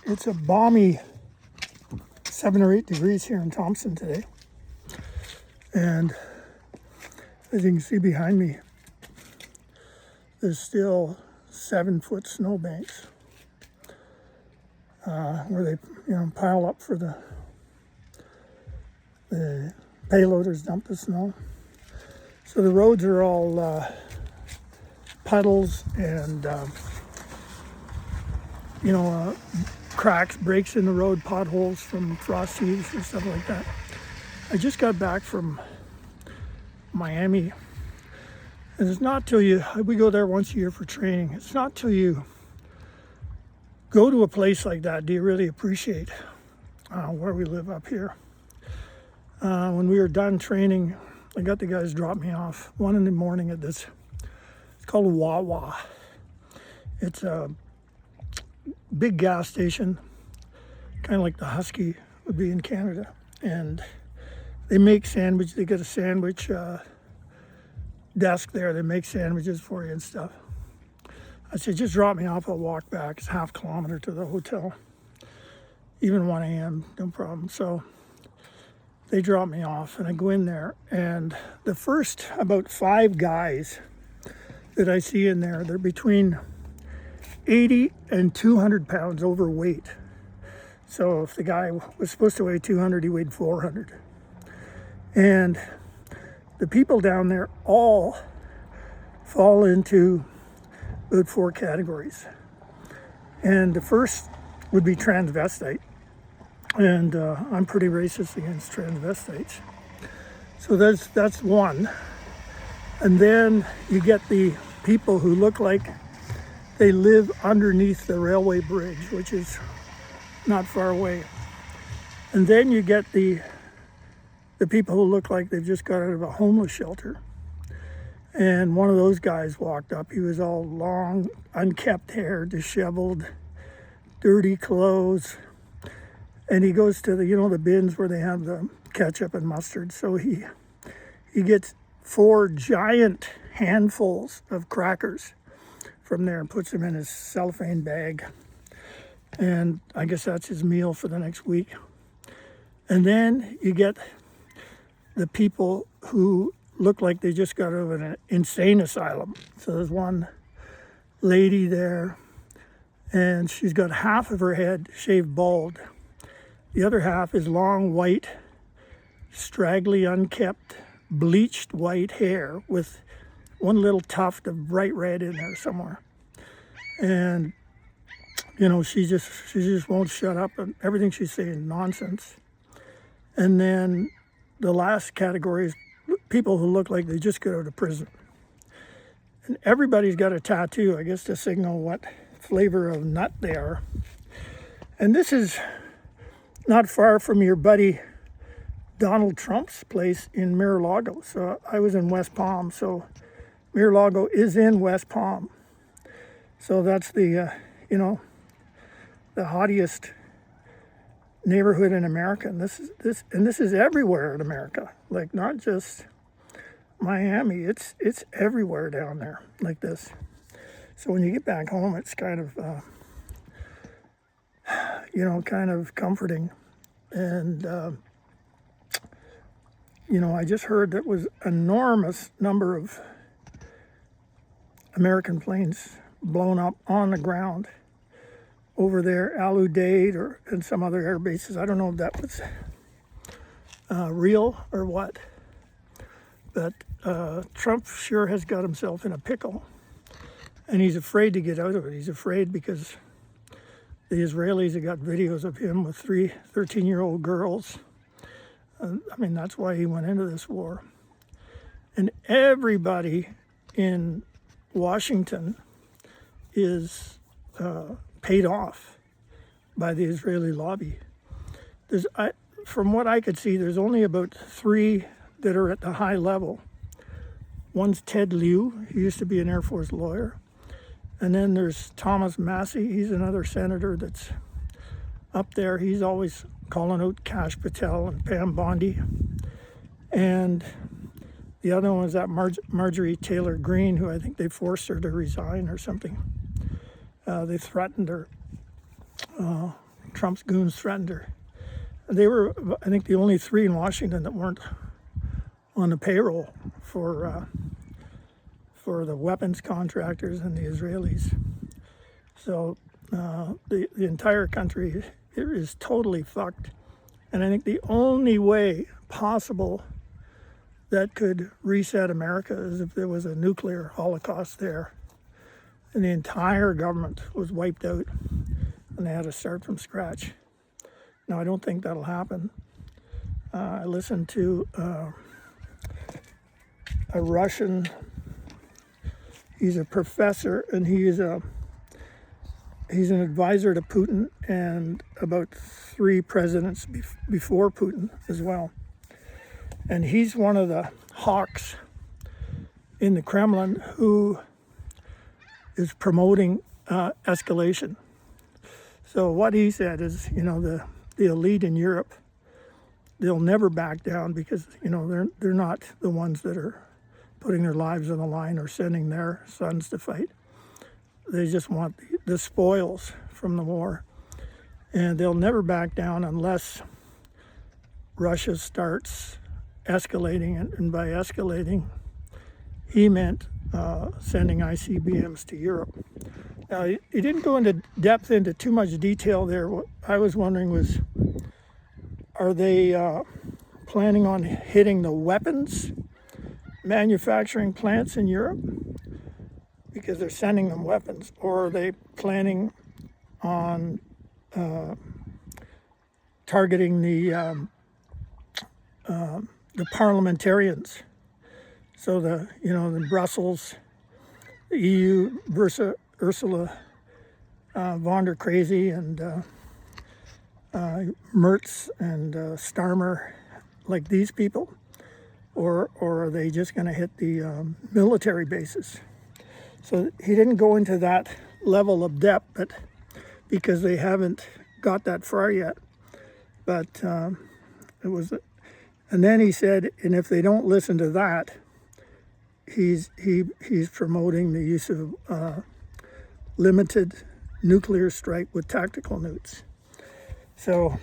It's a balmy 7 or 8 degrees here in Thompson today. And as you can see behind me, there's still 7-foot snowbanks where they pile up for the payloaders dump the snow. So the roads are all puddles and cracks, breaks in the road, potholes from frost heaves and stuff like that. I just got back from Miami, and it's not till we go there once a year for training. It's not till you go to a place like that do you really appreciate where we live up here. When we were done training, I got the guys drop me off 1 in the morning at this. It's called Wawa. It's a big gas station, kind of like the Husky would be in Canada, and they make sandwiches. They got a sandwich desk there. They make sandwiches for you and stuff. I said, just drop me off. I'll walk back. It's half kilometer to the hotel. Even 1 a.m., no problem. So they drop me off, and I go in there, and the first about 5 guys that I see in there, they're between 80 and 200 pounds overweight. So if the guy was supposed to weigh 200, he weighed 400. And the people down there all fall into about 4 categories. And the first would be transvestite. And I'm pretty racist against transvestites. So that's one. And then you get the people who look like they live underneath the railway bridge, which is not far away. And then you get the people who look like they've just got out of a homeless shelter. And one of those guys walked up. He was all long, unkempt hair, disheveled, dirty clothes. And he goes to the bins where they have the ketchup and mustard. So he gets 4 giant handfuls of crackers from there and puts them in his cellophane bag. And I guess that's his meal for the next week. And then you get the people who look like they just got out of an insane asylum. So there's one lady there, and she's got half of her head shaved bald. The other half is long, white, straggly, unkempt, bleached white hair with one little tuft of bright red in there somewhere. And she just won't shut up, and everything she's saying nonsense. And then the last category is people who look like they just got out of prison. And everybody's got a tattoo, I guess, to signal what flavor of nut they are. And this is not far from your buddy Donald Trump's place in Mar-a-Lago. So I was in West Palm, so Mar-a-Lago is in West Palm. So that's the haughtiest neighborhood in America. And this is everywhere in America. Like, not just Miami. It's everywhere down there like this. So when you get back home, it's kind of kind of comforting. And I just heard that was enormous number of American planes blown up on the ground over there, Al Udeid and some other air bases. I don't know if that was real or what, but Trump sure has got himself in a pickle, and he's afraid to get out of it. He's afraid because the Israelis have got videos of him with 3 13-year-old girls. That's why he went into this war. And everybody in Washington is paid off by the Israeli lobby. From what I could see, there's only about 3 that are at the high level. One's Ted Lieu. He used to be an Air Force lawyer. And then there's Thomas Massie. He's another senator that's up there. He's always calling out Kash Patel and Pam Bondi. And the other one was that Marjorie Taylor Greene, who I think they forced her to resign or something. They threatened her. Trump's goons threatened her. They were, I think, the only 3 in Washington that weren't on the payroll for the weapons contractors and the Israelis. So the entire country is totally fucked. And I think the only way possible that could reset America is if there was a nuclear holocaust there and the entire government was wiped out and they had to start from scratch. Now, I don't think that'll happen. I listened to a Russian, he's a professor, and he's an advisor to Putin and about 3 presidents before Putin as well. And he's one of the hawks in the Kremlin who is promoting escalation. So what he said is, the elite in Europe, they'll never back down because, they're not the ones that are putting their lives on the line or sending their sons to fight. They just want the spoils from the war. And they'll never back down unless Russia starts escalating. And by escalating, he meant sending ICBMs to Europe. Now, he didn't go into depth into too much detail there. What I was wondering was, are they planning on hitting the weapons manufacturing plants in Europe? Because they're sending them weapons. Or are they planning on targeting the parliamentarians? So the Brussels, the EU, Ursula von der Crazy and Merz and Starmer, like these people, or are they just going to hit the military bases? So he didn't go into that level of depth, but because they haven't got that far yet. But it was, and then he said, and if they don't listen to that, he's promoting the use of limited nuclear strike with tactical nukes. So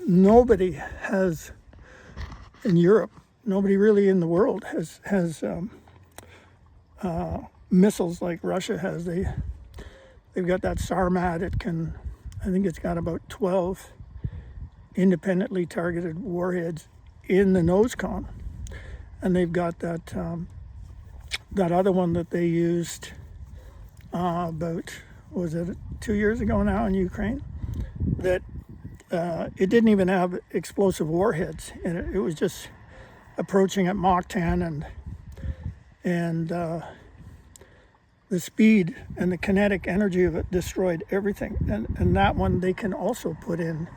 nobody has in Europe, nobody really in the world has missiles like Russia has. They've got that Sarmat. I think it's got about 12 independently targeted warheads in the NOSCOM, and they've got that other one that they used about, was it 2 years ago now in Ukraine, that it didn't even have explosive warheads in it. It was just approaching at Mach 10, and the speed and the kinetic energy of it destroyed everything. And that one they can also put in.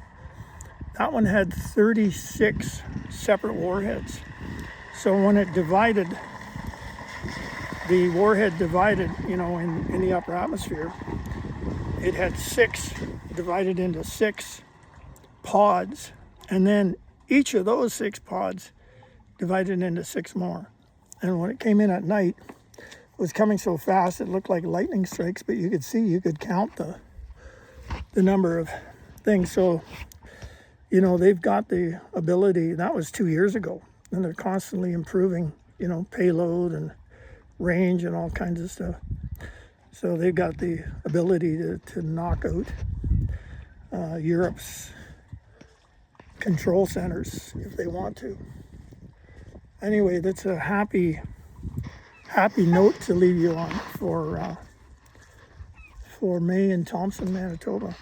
That one had 36 separate warheads. So when it divided, the warhead divided, in the upper atmosphere, it had 6 divided into 6 pods, and then each of those 6 pods divided into 6 more. And when it came in at night, it was coming so fast it looked like lightning strikes, but you could count the number of things. So, they've got the ability. That was 2 years ago, and they're constantly improving, payload and range and all kinds of stuff. So they've got the ability to knock out Europe's control centers if they want to. Anyway, that's a happy note to leave you on for May in Thompson, Manitoba.